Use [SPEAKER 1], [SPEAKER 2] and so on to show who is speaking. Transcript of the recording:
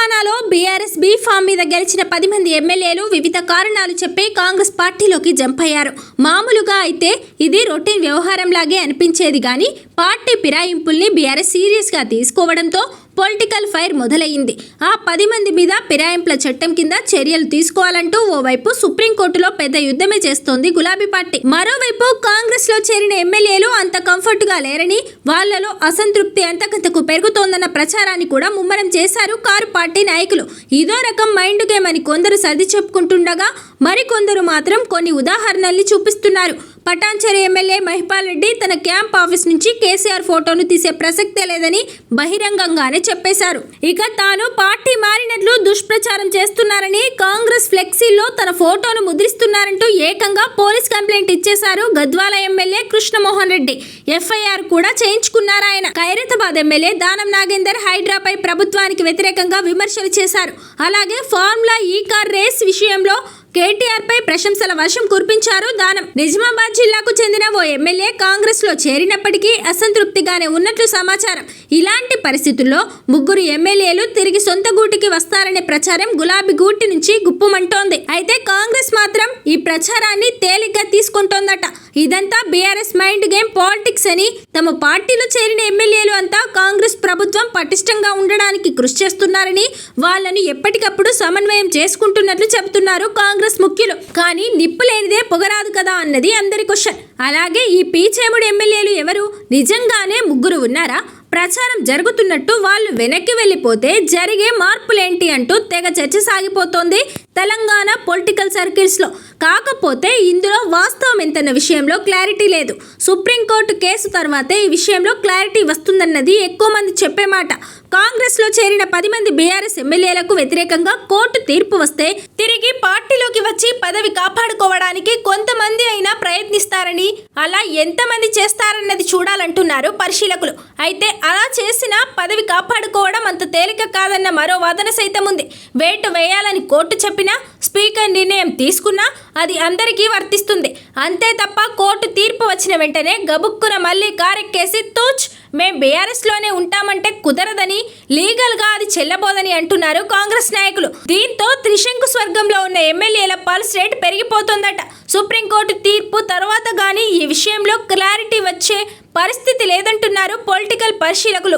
[SPEAKER 1] తెలంగాణలో BRS be form మీద గెలిచిన 10 మంది ఎమ్మెల్యేలు వివిధ కారణాలు చెప్పి కాంగ్రెస్ పార్టీలోకి జంప్ అయ్యారు. మామూలుగా అయితే ఇది రొటీన్ వ్యవహారంలాగే అనిపించేది గానీ పార్టీ ఫిరాయింపుల్ని బీఆర్ఎస్ సీరియస్గా తీసుకోవడంతో పొలిటికల్ ఫైర్ మొదలయ్యింది. ఆ 10 మంది మీద ఫిరాయింపుల చట్టం కింద చర్యలు తీసుకోవాలంటూ ఓవైపు సుప్రీంకోర్టులో పెద్ద యుద్ధమే చేస్తోంది గులాబీ పార్టీ. మరోవైపు కాంగ్రెస్ లో చేరిన ఎమ్మెల్యేలు అంత కంఫర్ట్ గా లేరని, వాళ్లలో అసంతృప్తి అంతకంతకు పెరుగుతోందన్న ప్రచారాన్ని కూడా ముమ్మరం చేశారు కారు పార్టీ నాయకులు. ఇదో రకం మైండ్ గేమ్ అని కొందరు సర్ది చెప్పుకుంటుండగా మరికొందరు మాత్రం కొన్ని ఉదాహరణల్ని చూపిస్తున్నారు. పటాన్చెరు ఎమ్మెల్యే మహిపాల్ రెడ్డి తన క్యాంప్ ఆఫీస్ నుంచి కేసీఆర్ ఫోటోను తీసే ప్రసక్తే లేదని బహిరంగంగానే చెప్పేశారు. ఇక తాను పార్టీ మారినట్లు దుష్ప్రచారం చేస్తున్నారని, కాంగ్రెస్ ఫ్లెక్సీల్లో తన ఫోటోను ముద్రిస్తున్నారంటూ ఏకంగా పోలీస్ కంప్లైంట్ ఇచ్చేశారు గద్వాల ఎమ్మెల్యే కృష్ణమోహన్ రెడ్డి. ఎఫ్ఐఆర్ కూడా చేయించుకున్నారాయన. ఖైరతాబాద్ ఎమ్మెల్యే దానం నాగేందర్ హైడ్రాపై ప్రభుత్వానికి వ్యతిరేకంగా విమర్శలు చేశారు. అలాగే ఫార్ములా ఈ కార్ రేస్ విషయంలో కేటీఆర్ పై ప్రశంసల వర్షం కురిపించారు దానం. నిజామాబాద్ జిల్లాకు చెందిన ఓ ఎమ్మెల్యే కాంగ్రెస్ లో చేరినప్పటికీ అసంతృప్తిగానే ఉన్నట్లు సమాచారం. ఇలాంటి పరిస్థితుల్లో 3 ఎమ్మెల్యేలు తిరిగి సొంత గూటికి వస్తారనే ప్రచారం గులాబీ గూటి నుంచి గుప్పుమంటోంది. అయితే కాంగ్రెస్ మాత్రం ఈ ప్రచారాన్ని తేలిగ్గా తీసుకుంటోందట. ఇదంతా బీఆర్ఎస్ మైండ్ గేమ్ పాలిటిక్స్ అని, తమ పార్టీలో చేరిన ఎమ్మెల్యేలు అంతా కాంగ్రెస్ ప్రభుత్వం పటిష్టంగా ఉండడానికి కృషి చేస్తున్నారని, వాళ్లను ఎప్పటికప్పుడు సమన్వయం చేసుకుంటున్నట్లు చెబుతున్నారు కాంగ్రెస్ ముఖ్యులు. కానీ నిప్పు లేనిదే పొగరాదు కదా అన్నది అందరి క్వశ్చన్. అలాగే ఈ పీచేముడు ఎమ్మెల్యేలు ఎవరు? నిజంగానే 3 ఉన్నారా? ప్రచారం జరుగుతున్నట్టు వాళ్ళు వెనక్కి వెళ్ళిపోతే జరిగే మార్పులేంటి అంటూ తెగ చర్చ సాగిపోతోంది తెలంగాణ పొలిటికల్ సర్కిల్స్ లో. కాకపోతే ఇందులో వాస్తవం ఎంతన్న విషయంలో క్లారిటీ లేదు. సుప్రీంకోర్టు కేసు తర్వాతే ఈ విషయంలో క్లారిటీ వస్తుందన్నది ఎక్కువ మంది చెప్పే మాట. కాంగ్రెస్ లో చేరిన 10 మంది బీఆర్ఎస్ ఎమ్మెల్యేలకు వ్యతిరేకంగా కోర్టు తీర్పు వస్తే తిరిగి పార్టీలోకి వచ్చి పదవి కాపాడుకోవడానికి కొంతమంది అయినా ప్రయత్నిస్తారని, అలా ఎంతమంది చేస్తారన్నది చూడాలంటున్నారు పరిశీలకులు. అయితే అలా చేసిన పదవి కాపాడుకోవడం అంత తేలిక కాదన్న మరో వాదన సైతం ఉంది. వేటు వేయాలని కోర్టు చెప్పినా, స్పీకర్ నిర్ణయం తీసుకున్నా అది అందరికీ వర్తిస్తుంది. అంతే తప్ప కోర్టు తీర్పు వచ్చిన వెంటనే గబుక్కున మళ్ళీ కారెక్కేసి తూచ్ మేం బీఆర్ఎస్ లోనే ఉంటామంటే కుదరదని, లీగల్ గా అది చెల్లబోదని అంటున్నారు కాంగ్రెస్ నాయకులు. దీంతో త్రిశంకు స్వర్గంలో ఉన్న ఎమ్మెల్యేల పల్స్ రేట్ పెరిగిపోతుందట. సుప్రీంకోర్టు తీర్పు తర్వాత గానీ ఈ విషయంలో క్లారిటీ వచ్చే పరిస్థితి లేదంటున్నారు పొలిటికల్ పరిశీలకులు.